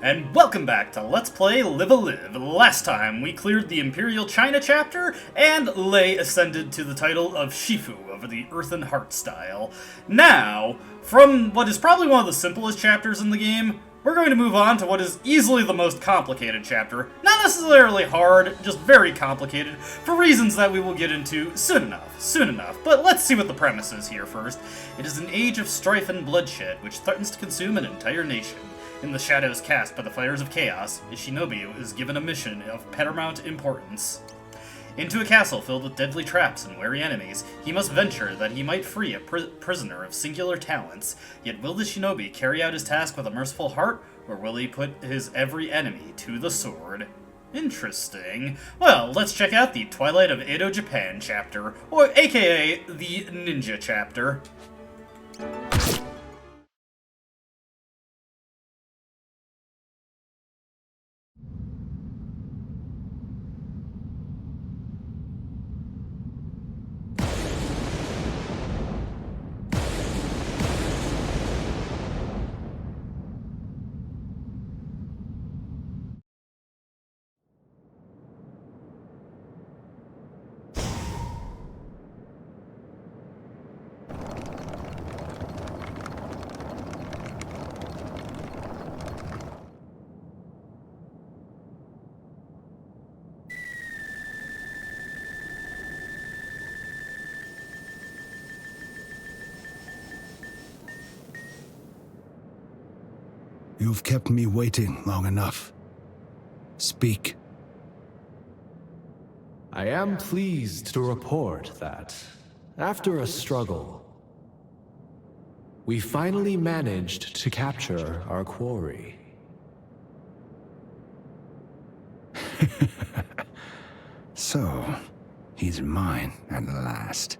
and welcome back to Let's Play Live a Live. Last time we cleared the Imperial China chapter, and Lei ascended to the title of Shifu of the Earthen Heart style. Now, from what is probably one of the simplest chapters in the game, we're going to move on to what is easily the most complicated chapter. Not necessarily hard, just very complicated, for reasons that we will get into soon enough. But let's see what the premise is here first. It is an age of strife and bloodshed, which threatens to consume an entire nation. In the shadows cast by the fires of chaos, a shinobi is given a mission of paramount importance. Into a castle filled with deadly traps and wary enemies, he must venture that he might free a prisoner of singular talents. Yet will the shinobi carry out his task with a merciful heart, or will he put his every enemy to the sword? Interesting. Well, let's check out the Twilight of Edo Japan chapter, or aka the Ninja chapter. You've kept me waiting long enough. Speak. I am pleased to report that, after a struggle, we finally managed to capture our quarry. So, he's mine at last.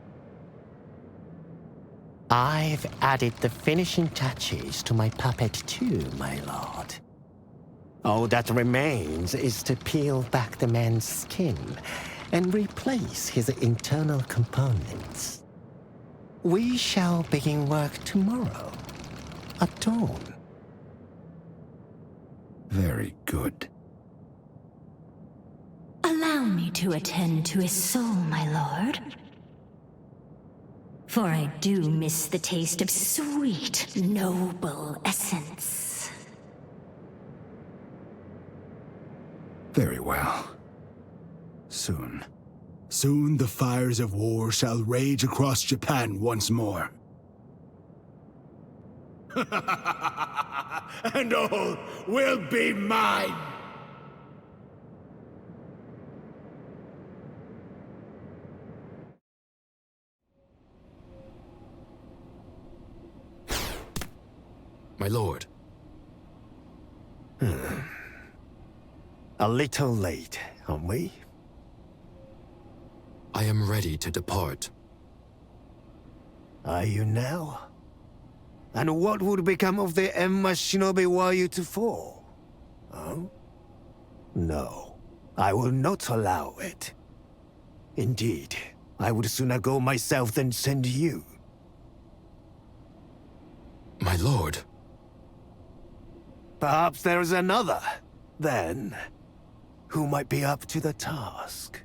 I've added the finishing touches to my puppet too, my lord. All that remains is to peel back the man's skin and replace his internal components. We shall begin work tomorrow, at dawn. Very good. Allow me to attend to his soul, my lord. For I do miss the taste of sweet, noble essence. Very well. Soon the fires of war shall rage across Japan once more. And all will be mine! My lord. A little late, aren't we? I am ready to depart. Are you now? And what would become of the Emma Shinobi were you to fall? Huh? No, I will not allow it. Indeed, I would sooner go myself than send you. My lord. Perhaps there is another, then, who might be up to the task.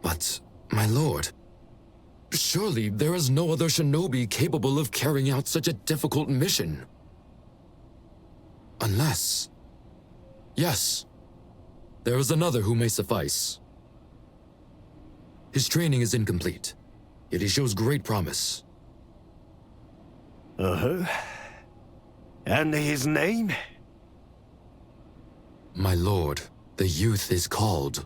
But, my lord, surely there is no other shinobi capable of carrying out such a difficult mission. Unless... Yes, there is another who may suffice. His training is incomplete, yet he shows great promise. Uh-huh. And his name? My lord, the youth is called...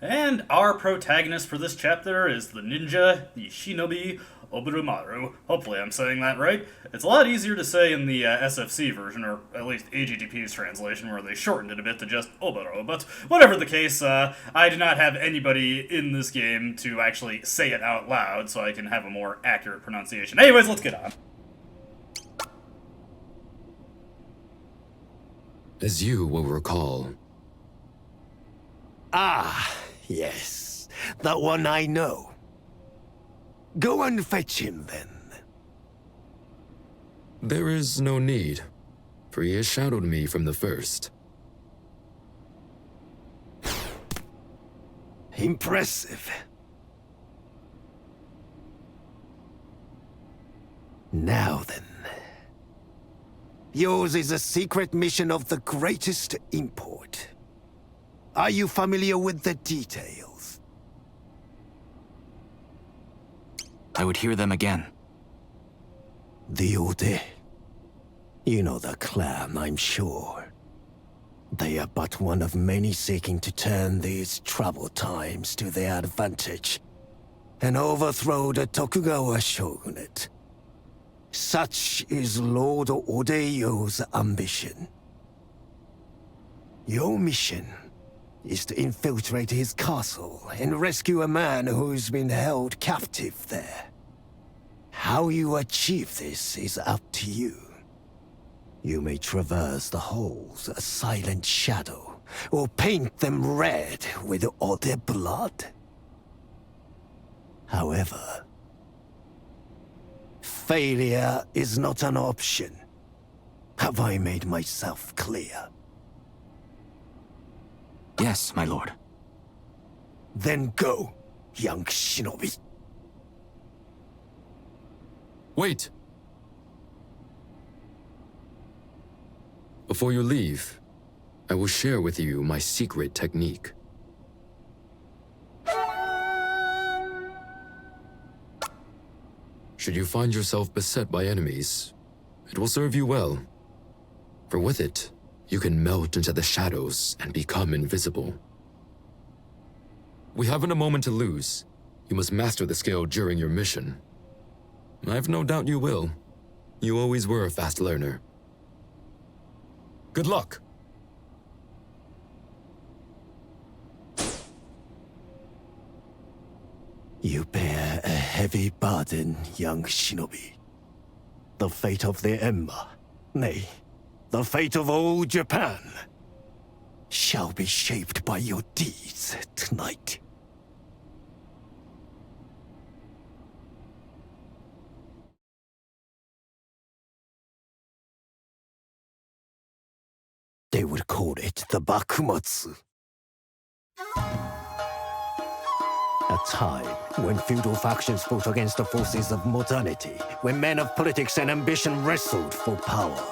And our protagonist for this chapter is the ninja, the shinobi, Oburumaru. Hopefully I'm saying that right. It's a lot easier to say in the SFC version, or at least AGDP's translation, where they shortened it a bit to just Oburu. But whatever the case, I do not have anybody in this game to actually say it out loud, so I can have a more accurate pronunciation. Anyways, let's get on. As you will recall... Ah, yes. That one I know. Go and fetch him, then. There is no need, for he has shadowed me from the first. Impressive. Now then. Yours is a secret mission of the greatest import. Are you familiar with the details? I would hear them again. The Ode. You know the clan, I'm sure. They are but one of many seeking to turn these troubled times to their advantage and overthrow the Tokugawa shogunate. Such is Lord Odeyo's ambition. Your mission is to infiltrate his castle and rescue a man who's been held captive there. How you achieve this is up to you. You may traverse the halls a silent shadow, or paint them red with Ode blood. However, failure is not an option. Have I made myself clear? Yes, my lord. Then go, young shinobi. Wait! Before you leave, I will share with you my secret technique. Should you find yourself beset by enemies, it will serve you well. For with it, you can melt into the shadows and become invisible. We haven't a moment to lose. You must master the skill during your mission. I've no doubt you will. You always were a fast learner. Good luck! You bear a heavy burden, young shinobi. The fate of the Emma, nay, the fate of all Japan, shall be shaped by your deeds tonight. They would call it the Bakumatsu. A time when feudal factions fought against the forces of modernity, when men of politics and ambition wrestled for power.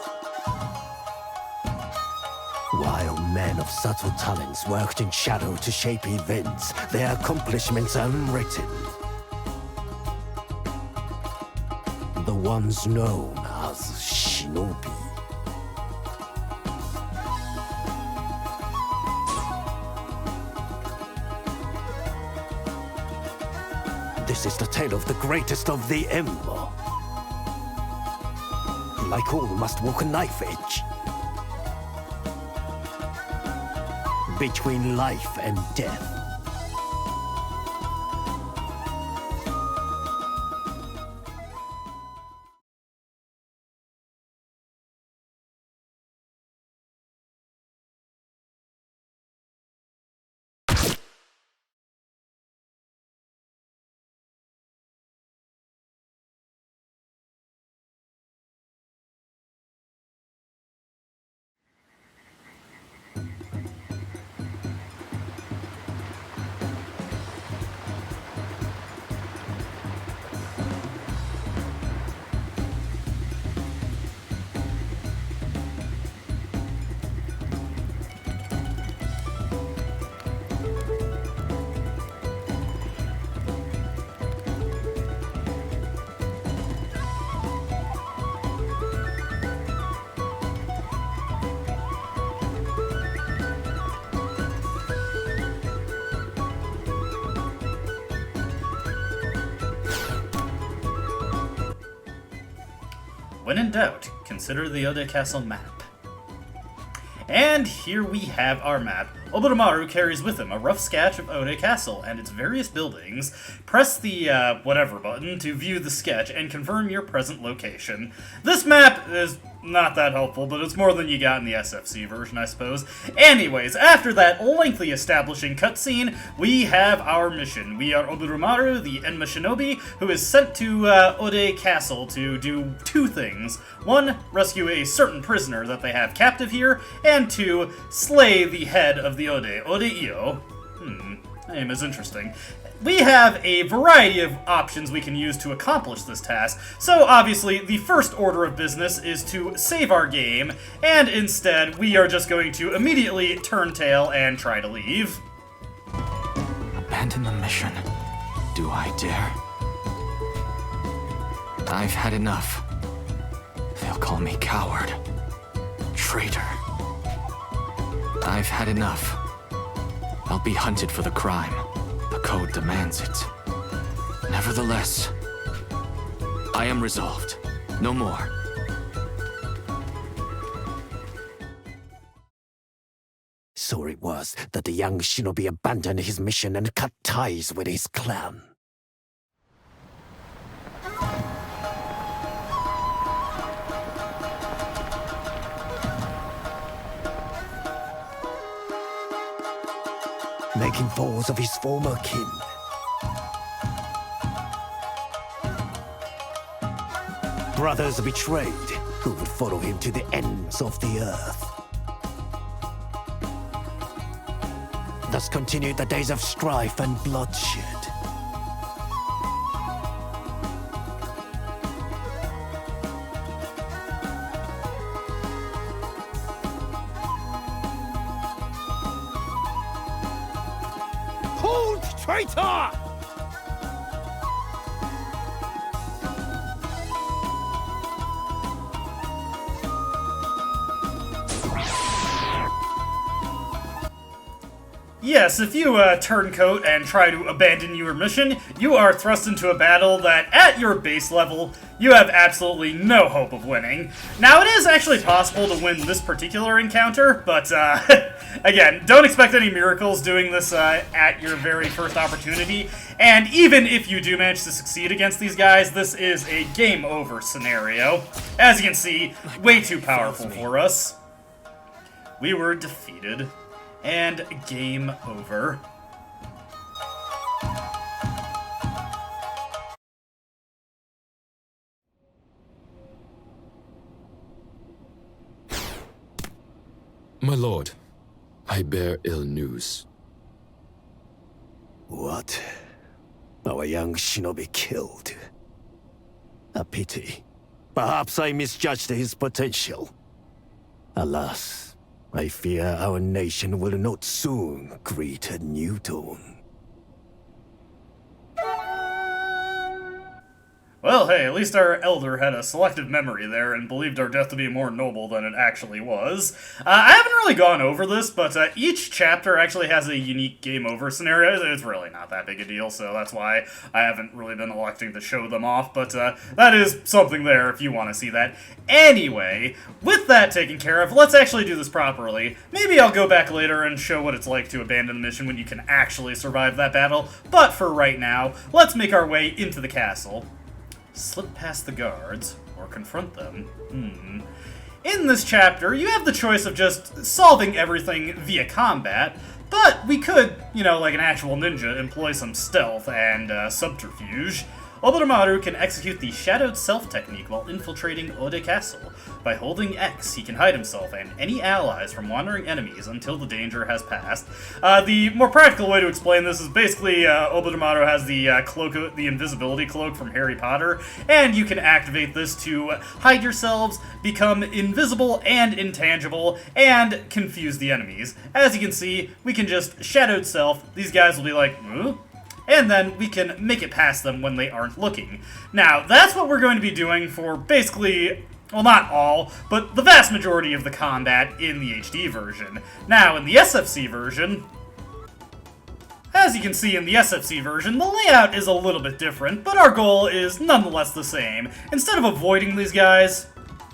While men of subtle talents worked in shadow to shape events, their accomplishments unwritten. The ones known as shinobi. This is the tale of the greatest of the Emma. Like all must walk a knife edge. Between life and death. When in doubt, consider the Ode Castle map. And here we have our map. Oboromaru carries with him a rough sketch of Ode Castle and its various buildings. Press the whatever button to view the sketch and confirm your present location. This map is not that helpful, but it's more than you got in the SFC version, I suppose. Anyways, after that lengthy establishing cutscene, we have our mission. We are Oburumaru, the Enma Shinobi, who is sent to Ode Castle to do two things. One, rescue a certain prisoner that they have captive here, and two, slay the head of the Ode Io. Name is interesting. We have a variety of options we can use to accomplish this task, so obviously the first order of business is to save our game, and instead we are just going to immediately turn tail and try to leave. Abandon the mission. Do I dare? I've had enough. They'll call me coward. Traitor. I've had enough. I'll be hunted for the crime. The code demands it. Nevertheless, I am resolved. No more. So it was that the young shinobi abandoned his mission and cut ties with his clan. Making foes of his former kin. Brothers betrayed, who would follow him to the ends of the earth. Thus continued the days of strife and bloodshed. Hold, traitor! Yes, if you turncoat and try to abandon your mission, you are thrust into a battle that, at your base level, you have absolutely no hope of winning. Now, it is actually possible to win this particular encounter, but, again, don't expect any miracles doing this at your very first opportunity, and even if you do manage to succeed against these guys, this is a game over scenario. As you can see, way too powerful for us. We were defeated. And game over. My lord, I bear ill news. What? Our young shinobi killed. A pity. Perhaps I misjudged his potential. Alas, I fear our nation will not soon greet a new dawn. Well, hey, at least our elder had a selective memory there and believed our death to be more noble than it actually was. I haven't really gone over this, but each chapter actually has a unique game over scenario. It's really not that big a deal, so that's why I haven't really been electing to show them off, but that is something there if you want to see that. Anyway, with that taken care of, let's actually do this properly. Maybe I'll go back later and show what it's like to abandon the mission when you can actually survive that battle, but for right now, let's make our way into the castle. Slip past the guards, or confront them. In this chapter, you have the choice of just solving everything via combat, but we could, you know, like an actual ninja, employ some stealth and subterfuge. Oburumaru can execute the Shadowed Self technique while infiltrating Ode Castle. By holding X, he can hide himself and any allies from wandering enemies until the danger has passed. The more practical way to explain this is basically Oburumaru has the cloak, the invisibility cloak from Harry Potter, and you can activate this to hide yourselves, become invisible and intangible, and confuse the enemies. As you can see, we can just Shadowed Self. These guys will be like, huh? And then we can make it past them when they aren't looking. Now, that's what we're going to be doing for basically, well, not all, but the vast majority of the combat in the HD version. Now, in the SFC version, as you can see in the SFC version, the layout is a little bit different, but our goal is nonetheless the same. Instead of avoiding these guys,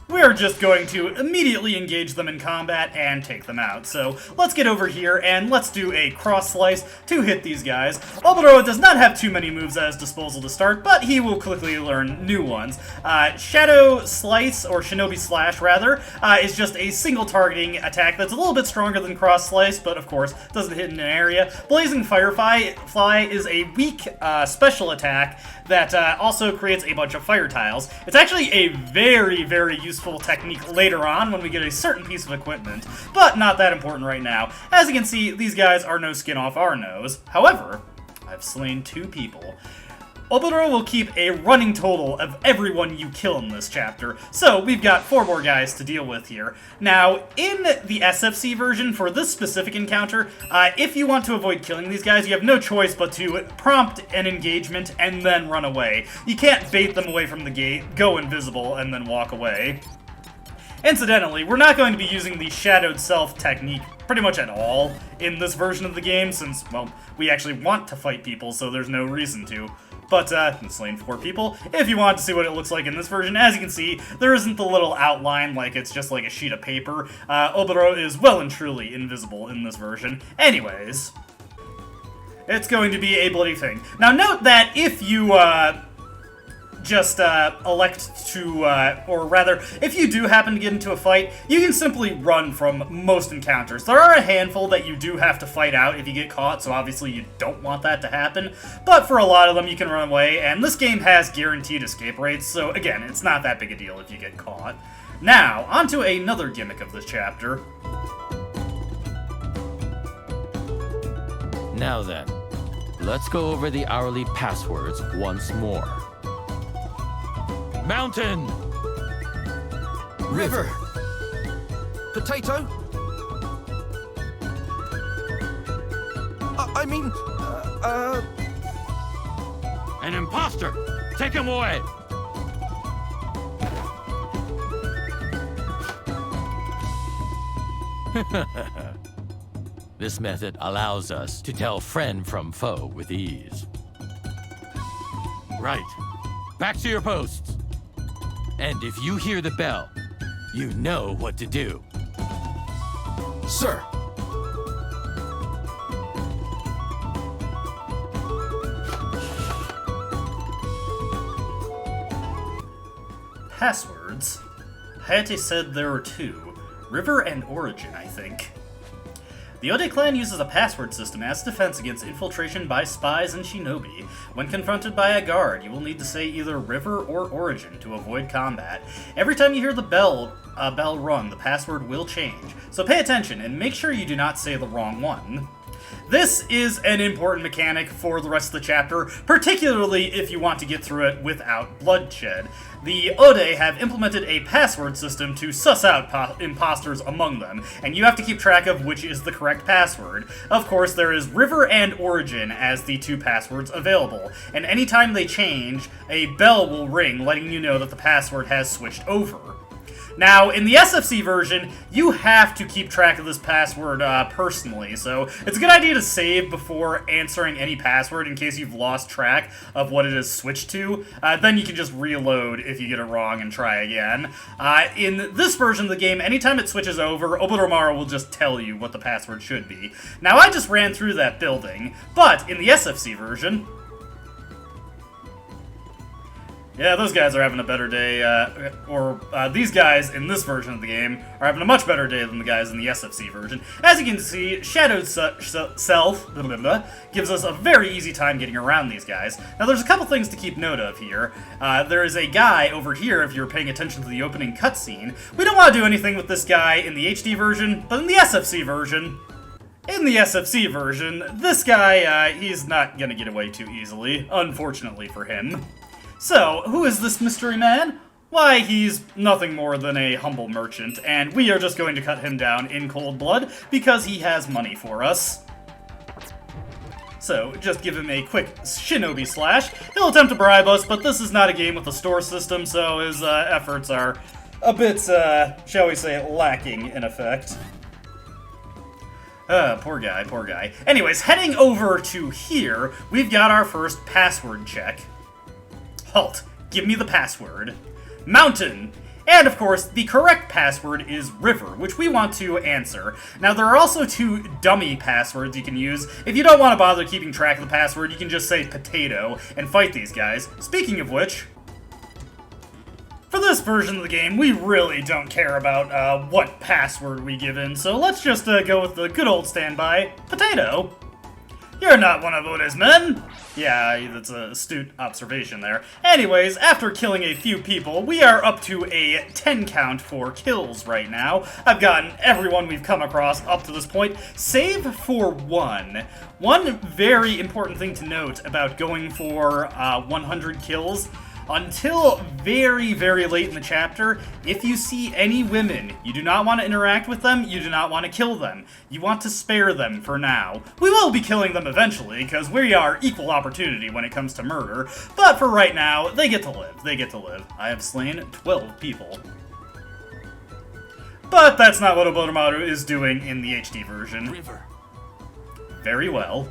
we're just going to immediately engage them in combat and take them out. So let's get over here and let's do a cross slice to hit these guys. Oboro does not have too many moves at his disposal to start, but he will quickly learn new ones. Shadow Slice, or Shinobi Slash rather, is just a single targeting attack that's a little bit stronger than cross slice, but of course doesn't hit in an area. Blazing Firefly is a weak special attack that also creates a bunch of fire tiles. It's actually a very, very useful technique later on when we get a certain piece of equipment, but not that important right now. As you can see, these guys are no skin off our nose. However, I've slain 2 people. Oboro will keep a running total of everyone you kill in this chapter, so we've got 4 more guys to deal with here. Now, in the SFC version, for this specific encounter, if you want to avoid killing these guys, you have no choice but to prompt an engagement and then run away. You can't bait them away from the gate, go invisible, and then walk away. Incidentally, we're not going to be using the Shadowed Self technique pretty much at all in this version of the game, since, well, we actually want to fight people, so there's no reason to. But, slain 4 people. If you want to see what it looks like in this version, as you can see, there isn't the little outline like it's just like a sheet of paper. Oboro is well and truly invisible in this version. Anyways, it's going to be a bloody thing. Now note that if you, just elect to, or rather, if you do happen to get into a fight, you can simply run from most encounters. There are a handful that you do have to fight out if you get caught, so obviously you don't want that to happen, but for a lot of them you can run away, and this game has guaranteed escape rates, so again, it's not that big a deal if you get caught. Now, onto another gimmick of this chapter. Now then, let's go over the hourly passwords once more. Mountain! River! Potato? I mean, An imposter! Take him away! This method allows us to tell friend from foe with ease. Right. Back to your posts. And if you hear the bell, you know what to do. Sir! Passwords? Hayate said there were 2. River and Origin, I think. The Ode clan uses a password system as defense against infiltration by spies and shinobi. When confronted by a guard, you will need to say either River or Origin to avoid combat. Every time you hear the bell rung, the password will change, so pay attention and make sure you do not say the wrong one. This is an important mechanic for the rest of the chapter, particularly if you want to get through it without bloodshed. The Ode have implemented a password system to suss out imposters among them, and you have to keep track of which is the correct password. Of course, there is River and Origin as the 2 passwords available, and anytime they change, a bell will ring letting you know that the password has switched over. Now, in the SFC version, you have to keep track of this password personally, so it's a good idea to save before answering any password in case you've lost track of what it is switched to. Then you can just reload if you get it wrong and try again. In this version of the game, anytime it switches over, Oboromaru will just tell you what the password should be. Now, I just ran through that building, but in the SFC version... Yeah, those guys are having a better day, these guys in this version of the game are having a much better day than the guys in the SFC version. As you can see, Shadowed Self gives us a very easy time getting around these guys. Now, there's a couple things to keep note of here. There is a guy over here, if you're paying attention to the opening cutscene. We don't want to do anything with this guy in the HD version, but in the SFC version... this guy, he's not gonna get away too easily, unfortunately for him. So, who is this mystery man? Why, he's nothing more than a humble merchant, and we are just going to cut him down in cold blood because he has money for us. So, just give him a quick shinobi slash. He'll attempt to bribe us, but this is not a game with a store system, so his efforts are a bit, shall we say, lacking in effect. Poor guy, poor guy. Anyways, heading over to here, we've got our first password check. Halt. Give me the password. Mountain. And of course, the correct password is river, which we want to answer. Now, there are also 2 dummy passwords you can use. If you don't want to bother keeping track of the password, you can just say potato and fight these guys. Speaking of which, for this version of the game, we really don't care about what password we give in, so let's just go with the good old standby, potato. You're not one of Oda's men! Yeah, that's an astute observation there. Anyways, after killing a few people, we are up to a 10 count for kills right now. I've gotten everyone we've come across up to this point, save for one. One very important thing to note about going for 100 kills: until very, very late in the chapter, if you see any women, you do not want to interact with them, you do not want to kill them. You want to spare them for now. We will be killing them eventually, because we are equal opportunity when it comes to murder, but for right now, they get to live. They get to live. I have slain 12 people. But that's not what Oboromaru is doing in the HD version. River. Very well.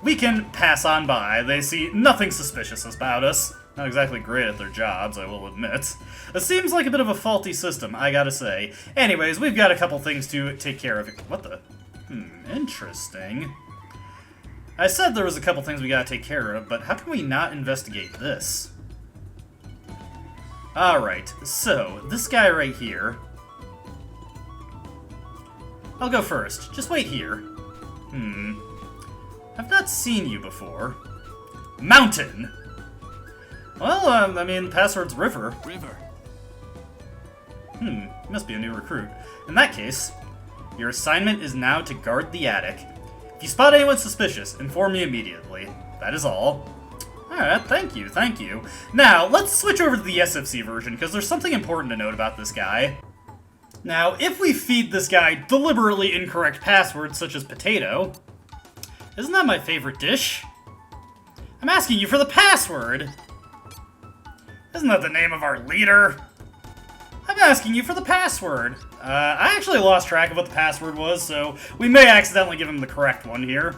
We can pass on by. They see nothing suspicious about us. Not exactly great at their jobs, I will admit. It seems like a bit of a faulty system, I gotta say. Anyways, we've got a couple things to take care of. What the? Interesting. I said there was a couple things we gotta take care of, but how can we not investigate this? Alright, so, this guy right here. I'll go first. Just wait here. I've not seen you before. Mountain! Well, I mean, password's river. River. Must be a new recruit. In that case, your assignment is now to guard the attic. If you spot anyone suspicious, inform me immediately. That is all. Alright, thank you, thank you. Now, let's switch over to the SFC version, because there's something important to note about this guy. Now, if we feed this guy deliberately incorrect passwords, such as potato... Isn't that my favorite dish? I'm asking you for the password! Isn't that the name of our leader? I'm asking you for the password. I actually lost track of what the password was, so we may accidentally give him the correct one here.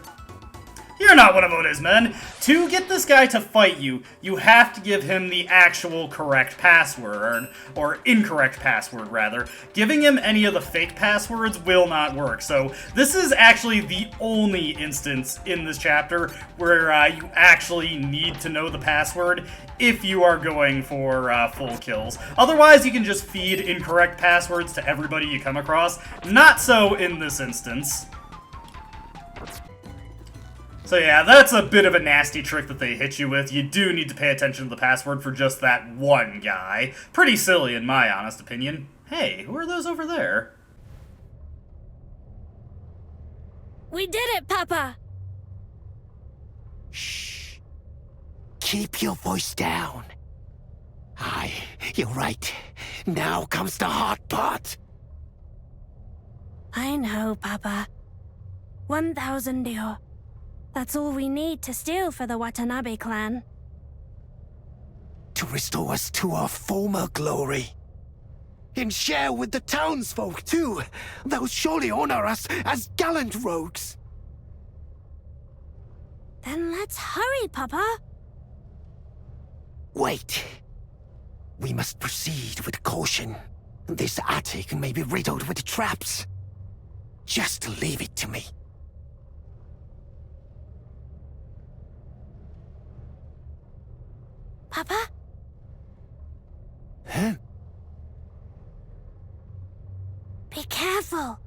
You're not one of Oda's men. To get this guy to fight you, you have to give him the actual correct password, or incorrect password, rather. Giving him any of the fake passwords will not work, so this is actually the only instance in this chapter where you actually need to know the password if you are going for full kills. Otherwise, you can just feed incorrect passwords to everybody you come across. Not so in this instance. So yeah, that's a bit of a nasty trick that they hit you with. You do need to pay attention to the password for just that one guy. Pretty silly in my honest opinion. Hey, who are those over there? We did it, Papa! Shh. Keep your voice down. Aye, you're right. Now comes the hard part. I know, Papa. 1,000 ryo. That's all we need to steal for the Watanabe clan. To restore us to our former glory. And share with the townsfolk, too. They'll surely honor us as gallant rogues. Then let's hurry, Papa. Wait. We must proceed with caution. This attic may be riddled with traps. Just leave it to me. Papa? Huh? Be careful.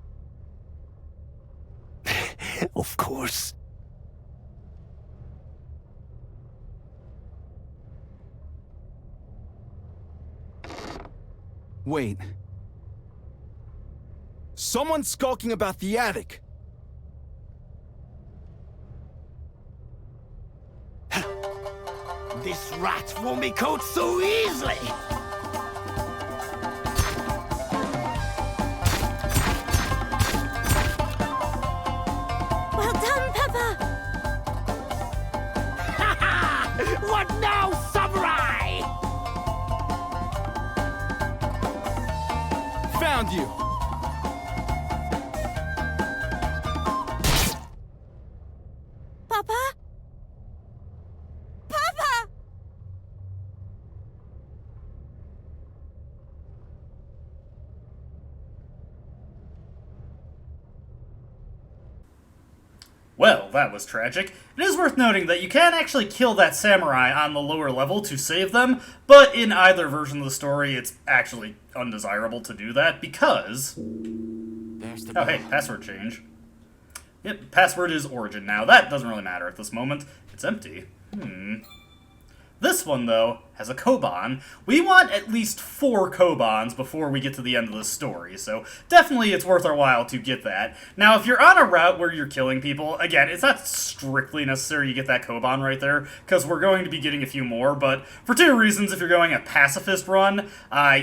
Of course. Wait. Someone's skulking about the attic. This rat won't be caught so easily! Well done, Papa! What now, samurai? Found you! Papa? Papa! Well, that was tragic. It is worth noting that you can actually kill that samurai on the lower level to save them, but in either version of the story, it's actually undesirable to do that because... Oh, hey, password change. Yep, password is origin now. That doesn't really matter at this moment. It's empty. This one, though, has a Koban. We want at least 4 Kobans before we get to the end of the story, so definitely it's worth our while to get that. Now, if you're on a route where you're killing people, again, it's not strictly necessary you get that Koban right there, because we're going to be getting a few more, but for 2 reasons, if you're going a pacifist run,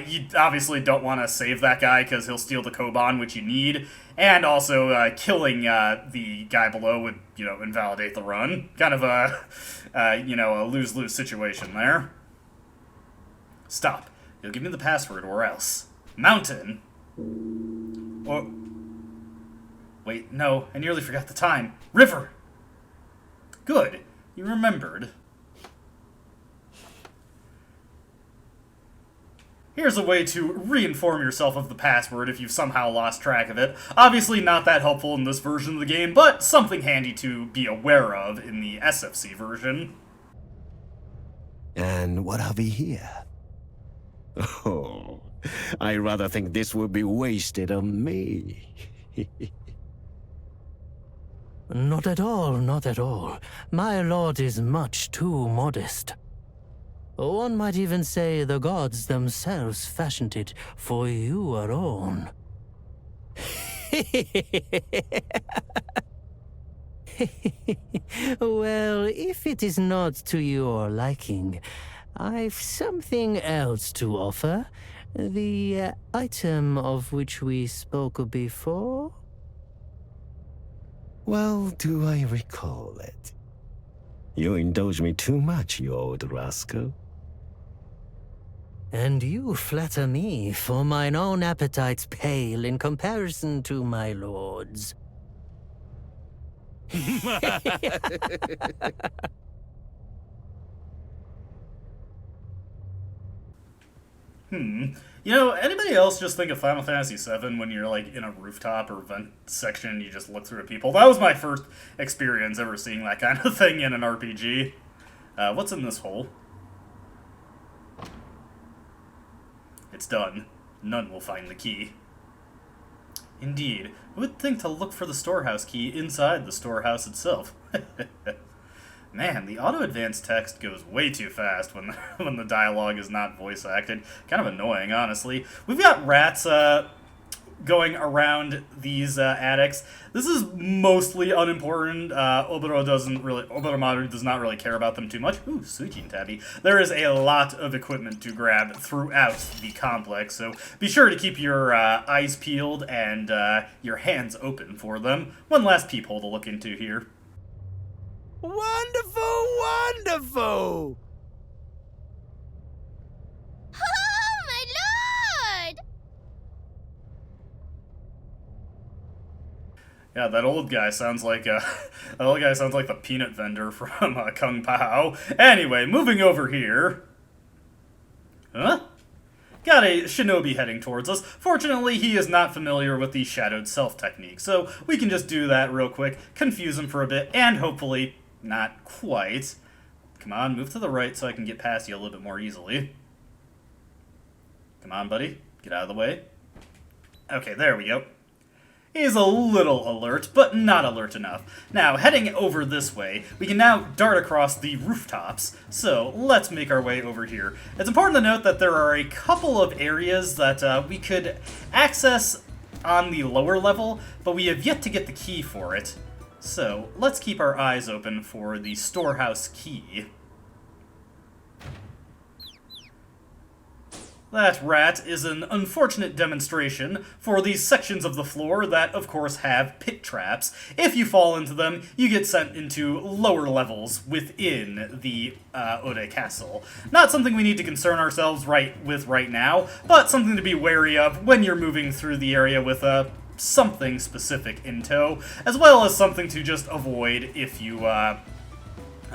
you obviously don't want to save that guy, because he'll steal the Koban, which you need, and also killing the guy below would, invalidate the run. Kind of a... a lose-lose situation there. Stop. You'll give me the password or else. Mountain. Or... Wait, no, I nearly forgot the time. River! Good. You remembered. Here's a way to re-inform yourself of the password if you've somehow lost track of it. Obviously not that helpful in this version of the game, but something handy to be aware of in the SFC version. And what have we here? Oh, I rather think this would be wasted on me. Not at all, not at all. My lord is much too modest. One might even say the gods themselves fashioned it for you alone. Well, if it is not to your liking, I've something else to offer. The item of which we spoke before? Well, do I recall it? You indulge me too much, you old rascal. And you flatter me, for mine own appetites pale in comparison to my lord's. Anybody else just think of Final Fantasy VII when you're, in a rooftop or vent section and you just look through at people? That was my first experience ever seeing that kind of thing in an RPG. What's in this hole? It's done. None will find the key. Indeed. Who would think to look for the storehouse key inside the storehouse itself? Man, the auto-advance text goes way too fast when when the dialogue is not voice-acted. Kind of annoying, honestly. We've got rats going around these attics. This is mostly unimportant. Oboromaru does not really care about them too much. Ooh, Suijin Tabby. There is a lot of equipment to grab throughout the complex, so be sure to keep your eyes peeled and your hands open for them. One last peephole to look into here. Wonderful, wonderful! Oh, my lord! Yeah, that old guy sounds like the peanut vendor from Kung Pao. Anyway, moving over here. Huh? Got a shinobi heading towards us. Fortunately, he is not familiar with the shadowed self technique, so we can just do that real quick, confuse him for a bit, and hopefully not quite. Come on, move to the right so I can get past you a little bit more easily. Come on, buddy. Get out of the way. Okay, there we go. He's a little alert, but not alert enough. Now, heading over this way, we can now dart across the rooftops, so let's make our way over here. It's important to note that there are a couple of areas that we could access on the lower level, but we have yet to get the key for it. So, let's keep our eyes open for the storehouse key. That rat is an unfortunate demonstration for these sections of the floor that, of course, have pit traps. If you fall into them, you get sent into lower levels within the Ode Castle. Not something we need to concern ourselves with right now, but something to be wary of when you're moving through the area with something specific in tow, as well as something to just avoid if you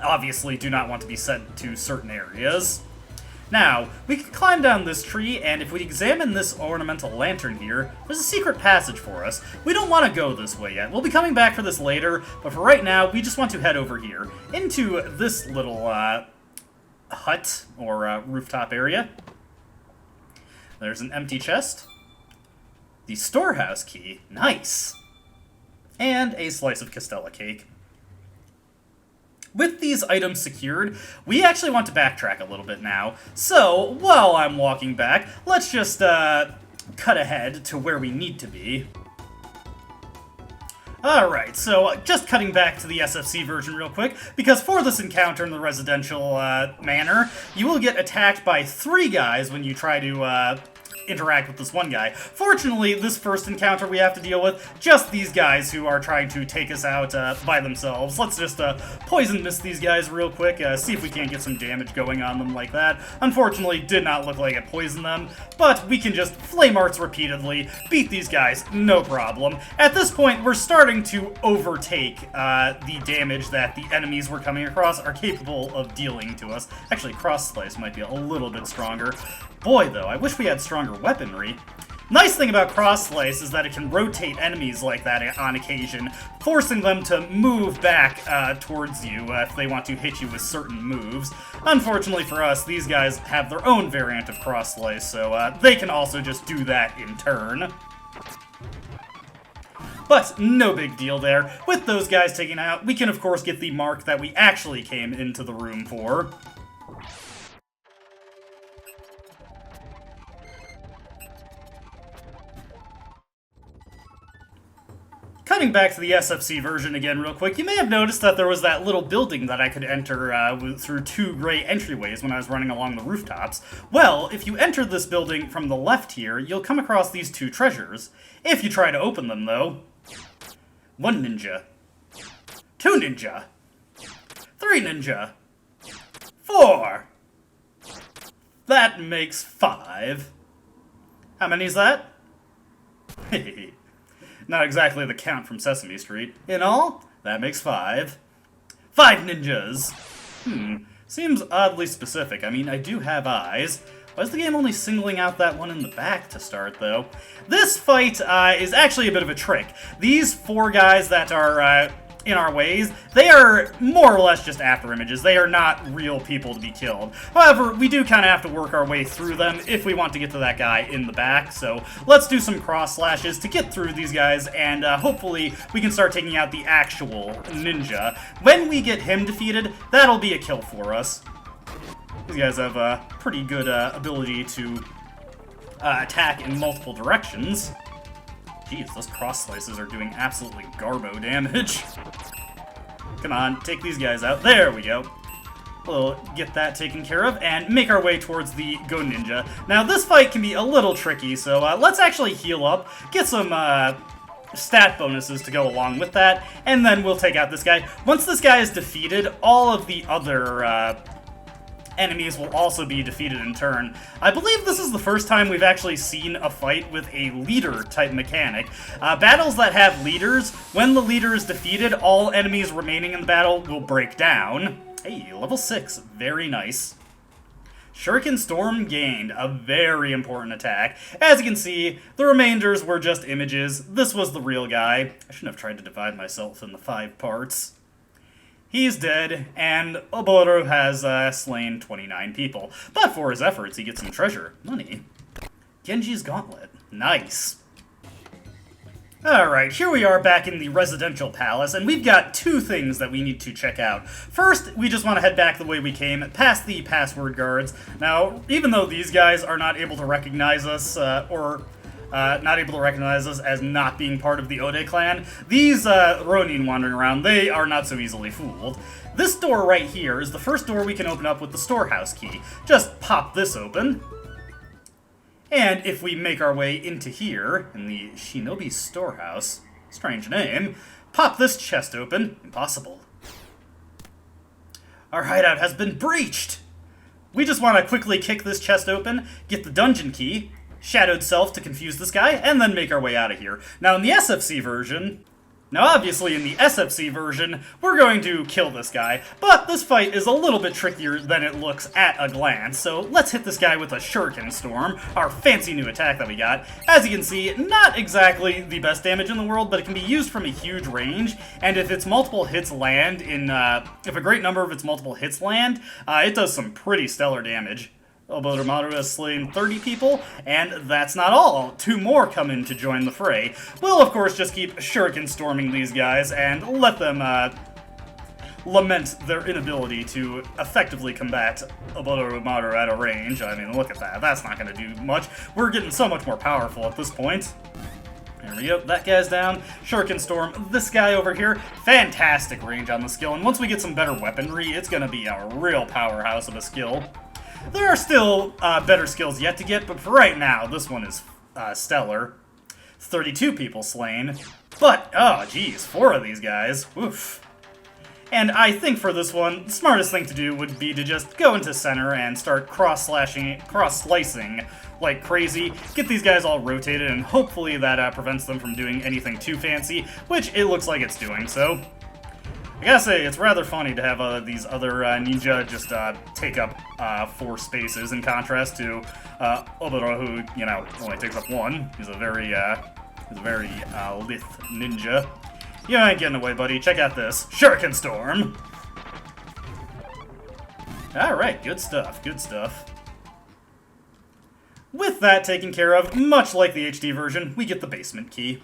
obviously do not want to be sent to certain areas. Now, we can climb down this tree, and if we examine this ornamental lantern here, there's a secret passage for us. We don't want to go this way yet. We'll be coming back for this later, but for right now, we just want to head over here into this little hut or rooftop area. There's an empty chest. The storehouse key. Nice. And a slice of Castella cake. With these items secured, we actually want to backtrack a little bit now. So, while I'm walking back, let's just cut ahead to where we need to be. Alright, so just cutting back to the SFC version real quick, because for this encounter in the residential manor, you will get attacked by 3 guys when you try to interact with this one guy. Fortunately, this first encounter we have to deal with just these guys who are trying to take us out by themselves. Let's just poison mist these guys real quick, see if we can't get some damage going on them like that. Unfortunately, did not look like it poisoned them, but we can just flame arts repeatedly, beat these guys, no problem. At this point, we're starting to overtake the damage that the enemies we're coming across are capable of dealing to us. Actually, cross slice might be a little bit stronger. Boy, though, I wish we had stronger weaponry. Nice thing about cross slice is that it can rotate enemies like that on occasion, forcing them to move back towards you if they want to hit you with certain moves. Unfortunately for us, these guys have their own variant of cross slice, so they can also just do that in turn. But no big deal there. With those guys taken out, we can of course get the mark that we actually came into the room for. Cutting back to the SFC version again real quick, you may have noticed that there was that little building that I could enter through 2 gray entryways when I was running along the rooftops. Well, if you enter this building from the left here, you'll come across these 2 treasures. If you try to open them, though, 1 ninja, 2 ninja, 3 ninja, 4. That makes 5. How many is that? Hehehe. Not exactly the count from Sesame Street. In all, that makes 5. 5 ninjas! Seems oddly specific. I mean, I do have eyes. Why is the game only singling out that one in the back to start, though? This fight is actually a bit of a trick. These 4 guys that are in our ways, they are more or less just after images. They are not real people to be killed. However, we do kind of have to work our way through them if we want to get to that guy in the back, so let's do some cross slashes to get through these guys, and hopefully we can start taking out the actual ninja. When we get him defeated, that'll be a kill for us. These guys have a pretty good ability to attack in multiple directions. Jeez, those cross slices are doing absolutely garbo damage. Come on, take these guys out. There we go. We'll get that taken care of and make our way towards the Go Ninja. Now, this fight can be a little tricky, so let's actually heal up, get some stat bonuses to go along with that, and then we'll take out this guy. Once this guy is defeated, all of the other enemies will also be defeated in turn. I believe this is the first time we've actually seen a fight with a leader-type mechanic. Battles that have leaders, when the leader is defeated, all enemies remaining in the battle will break down. Hey, level 6. Very nice. Shuriken Storm gained, a very important attack. As you can see, the remainders were just images. This was the real guy. I shouldn't have tried to divide myself into 5 parts. He's dead, and Oboro has slain 29 people. But for his efforts, he gets some treasure. Money. Genji's Gauntlet. Nice. Alright, here we are back in the residential palace, and we've got 2 things that we need to check out. First, we just want to head back the way we came, past the password guards. Now, even though these guys are not able to recognize us, not able to recognize us as not being part of the Ode clan, these Ronin wandering around, they are not so easily fooled. This door right here is the first door we can open up with the storehouse key. Just pop this open. And if we make our way into here, in the Shinobi Storehouse, strange name, pop this chest open. Impossible. Our hideout has been breached! We just want to quickly kick this chest open, get the dungeon key, Shadowed Self to confuse this guy, and then make our way out of here. Now, in the SFC version, Now obviously in the SFC version, we're going to kill this guy, but this fight is a little bit trickier than it looks at a glance, so let's hit this guy with a Shuriken Storm, our fancy new attack that we got. As you can see, not exactly the best damage in the world, but it can be used from a huge range, and if its multiple hits land if a great number of its multiple hits land, it does some pretty stellar damage. Oboromaru has slain 30 people, and that's not all. 2 more come in to join the fray. We'll, of course, just keep Shuriken storming these guys and let them lament their inability to effectively combat Oboromaru at a range. I mean, look at that. That's not going to do much. We're getting so much more powerful at this point. There we go, that guy's down. Shuriken Storm, this guy over here, fantastic range on the skill, and once we get some better weaponry, it's going to be a real powerhouse of a skill. There are still better skills yet to get, but for right now, this one is stellar. 32 people slain, but, oh geez, 4 of these guys, oof. And I think for this one, the smartest thing to do would be to just go into center and start cross-slicing like crazy, get these guys all rotated, and hopefully that prevents them from doing anything too fancy, which it looks like it's doing, so I gotta say, it's rather funny to have these other ninja just take up 4 spaces in contrast to Oboro, who, you know, only takes up 1. He's a very lithe ninja. You ain't getting away, buddy. Check out this. Shuriken Storm! Alright, good stuff, good stuff. With that taken care of, much like the HD version, we get the basement key.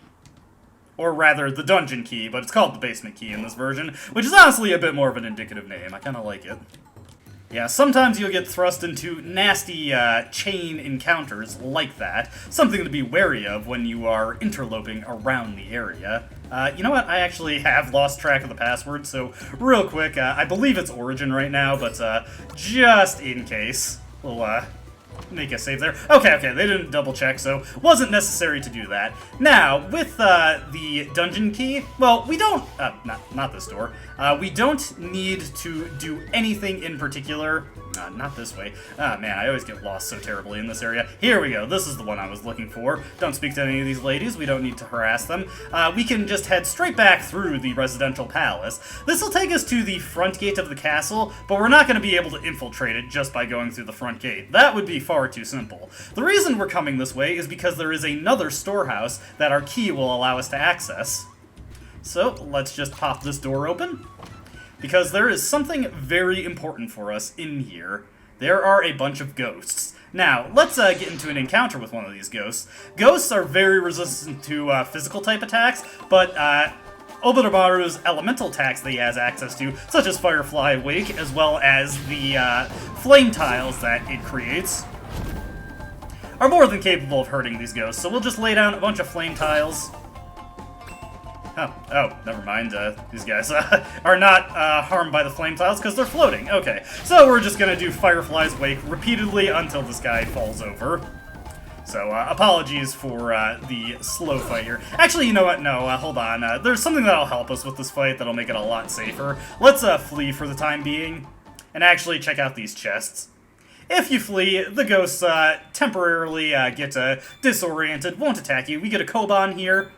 Or rather, the dungeon key, but it's called the basement key in this version, which is honestly a bit more of an indicative name. I kinda like it. Yeah, sometimes you'll get thrust into nasty chain encounters like that, something to be wary of when you are interloping around the area. You know what, I actually have lost track of the password, so real quick, I believe it's Origin right now, but just in case, we'll make a save there. Okay, they didn't double check, so wasn't necessary to do that. Now, with the dungeon key, well, we don't, not this door, we don't need to do anything in particular. Not this way. Ah, man, I always get lost so terribly in this area. Here we go, this is the one I was looking for. Don't speak to any of these ladies, we don't need to harass them. We can just head straight back through the residential palace. This will take us to the front gate of the castle, but we're not going to be able to infiltrate it just by going through the front gate. That would be far too simple. The reason we're coming this way is because there is another storehouse that our key will allow us to access. So, let's just pop this door open, because there is something very important for us in here. There are a bunch of ghosts. Now, let's get into an encounter with one of these ghosts. Ghosts are very resistant to physical type attacks, but Oboromaru's elemental attacks that he has access to, such as Firefly Wake, as well as the flame tiles that it creates, are more than capable of hurting these ghosts. So we'll just lay down a bunch of flame tiles. Oh, never mind. These guys are not harmed by the flame tiles because they're floating. Okay, so we're just gonna do Firefly's Wake repeatedly until this guy falls over. So, apologies for the slow fight here. Actually, you know what? No, hold on. There's something that'll help us with this fight that'll make it a lot safer. Let's flee for the time being, and actually check out these chests. If you flee, the ghosts temporarily get disoriented, won't attack you. We get a Koban here.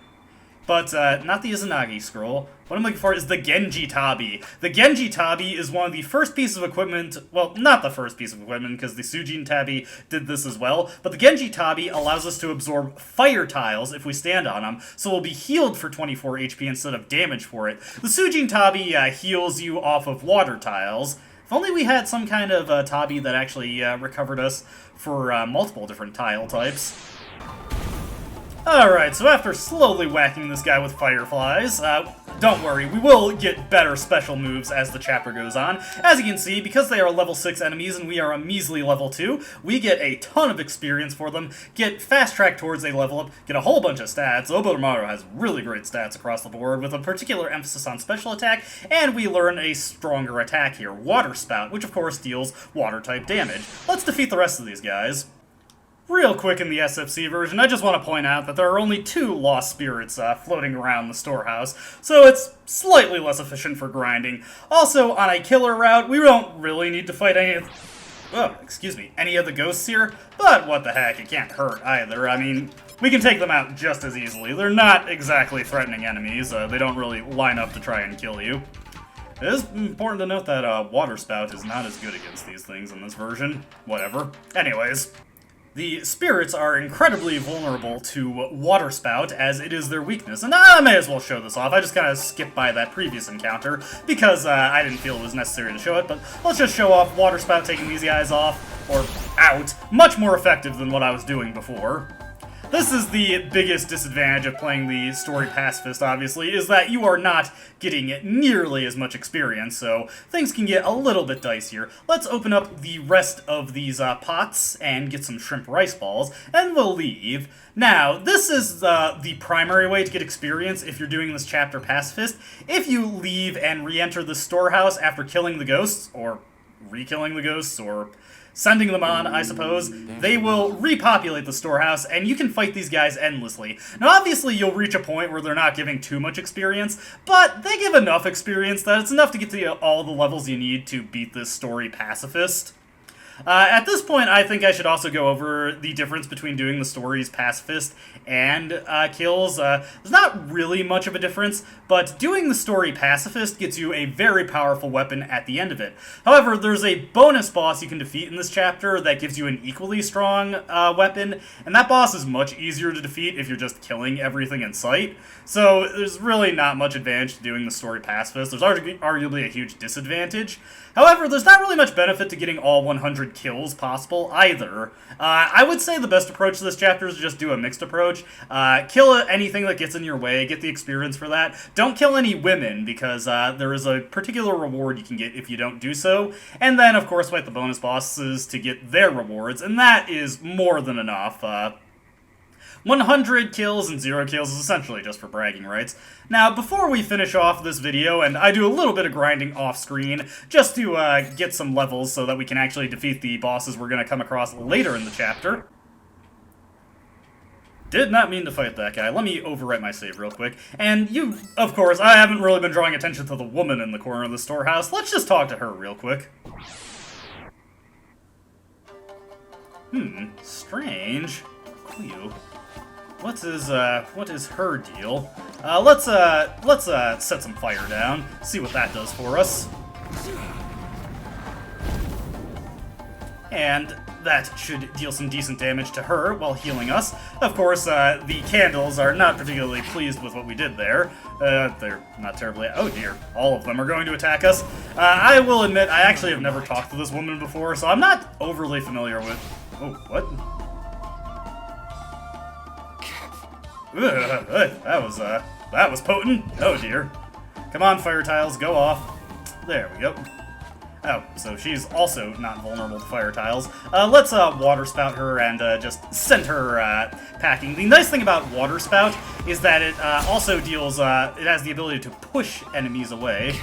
But not the Izanagi scroll. What I'm looking for is the Genji Tabi. The Genji Tabi is one of the first pieces of equipment, well, not the first piece of equipment, because the Sujin Tabi did this as well, but the Genji Tabi allows us to absorb fire tiles if we stand on them, so we'll be healed for 24 HP instead of damage for it. The Sujin Tabi heals you off of water tiles. If only we had some kind of Tabi that actually recovered us for multiple different tile types. Alright, so after slowly whacking this guy with fireflies, don't worry, we will get better special moves as the chapter goes on. As you can see, because they are level 6 enemies and we are a measly level 2, we get a ton of experience for them, get fast track towards a level up, get a whole bunch of stats. Oboromaru has really great stats across the board, with a particular emphasis on special attack, and we learn a stronger attack here, Water Spout, which of course deals water-type damage. Let's defeat the rest of these guys. Real quick in the SFC version, I just want to point out that there are only 2 lost spirits floating around the storehouse, so it's slightly less efficient for grinding. Also, on a killer route, we don't really need to fight any any of the ghosts here, but what the heck, it can't hurt either. I mean, we can take them out just as easily. They're not exactly threatening enemies. They don't really line up to try and kill you. It is important to note that Water Spout is not as good against these things in this version. Whatever. Anyways, the spirits are incredibly vulnerable to Water Spout, as it is their weakness. And I may as well show this off. I just kind of skipped by that previous encounter, because I didn't feel it was necessary to show it, but let's just show off Water Spout taking these guys off, or out. Much more effective than what I was doing before. This is the biggest disadvantage of playing the story pacifist, obviously, is that you are not getting nearly as much experience, so things can get a little bit dicier. Let's open up the rest of these pots and get some shrimp rice balls, and we'll leave. Now, this is the primary way to get experience if you're doing this chapter pacifist. If you leave and re-enter the storehouse after killing the ghosts, or re-killing the ghosts, or sending them on, I suppose, they will repopulate the storehouse, and you can fight these guys endlessly. Now, obviously, you'll reach a point where they're not giving too much experience, but they give enough experience that it's enough to get to all the levels you need to beat this story pacifist. At this point, I think I should also go over the difference between doing the stories pacifist and kills. There's not really much of a difference, but doing the story pacifist gets you a very powerful weapon at the end of it. However, there's a bonus boss you can defeat in this chapter that gives you an equally strong weapon, and that boss is much easier to defeat if you're just killing everything in sight. So there's really not much advantage to doing the story pacifist. There's arguably a huge disadvantage. However, there's not really much benefit to getting all 100 kills possible either. I would say the best approach to this chapter is to just do a mixed approach. Kill anything that gets in your way, get the experience for that. Don't kill any women, because there is a particular reward you can get if you don't do so. And then, of course, fight the bonus bosses to get their rewards, and that is more than enough. 100 kills and 0 kills is essentially just for bragging rights. Now, before we finish off this video, and I do a little bit of grinding off-screen, just to get some levels so that we can actually defeat the bosses we're going to come across later in the chapter. Did not mean to fight that guy. Let me overwrite my save real quick. And you, of course, I haven't really been drawing attention to the woman in the corner of the storehouse. Let's just talk to her real quick. Strange. Cleo. What is her deal? Let's set some fire down, see what that does for us. And that should deal some decent damage to her while healing us. Of course, the candles are not particularly pleased with what we did there. They're not terribly... Oh dear, all of them are going to attack us. I will admit, I actually have never talked to this woman before, so I'm not overly familiar with... Oh, what? That was potent. Oh dear. Come on, fire tiles, go off. There we go. Oh, so she's also not vulnerable to fire tiles. Let's water spout her and just send her packing. The nice thing about water spout is that it also deals, it has the ability to push enemies away.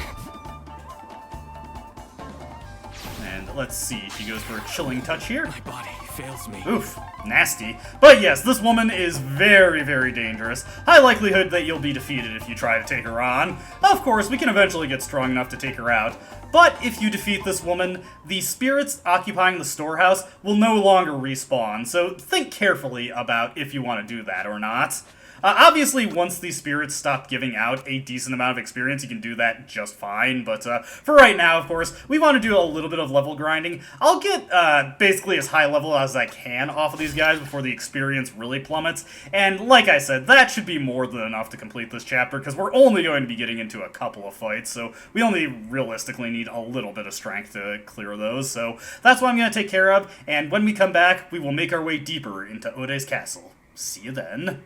And let's see, she goes for a chilling touch here. My body fails me. Oof, nasty. But yes, this woman is very, very dangerous. High likelihood that you'll be defeated if you try to take her on. Of course, we can eventually get strong enough to take her out. But if you defeat this woman, the spirits occupying the storehouse will no longer respawn, so think carefully about if you want to do that or not. Obviously, once these spirits stop giving out a decent amount of experience, you can do that just fine, but for right now, of course, we want to do a little bit of level grinding. I'll get basically as high level as I can off of these guys before the experience really plummets, and like I said, that should be more than enough to complete this chapter, because we're only going to be getting into a couple of fights, so we only realistically need a little bit of strength to clear those, so that's what I'm going to take care of, and when we come back, we will make our way deeper into Ode's castle. See you then.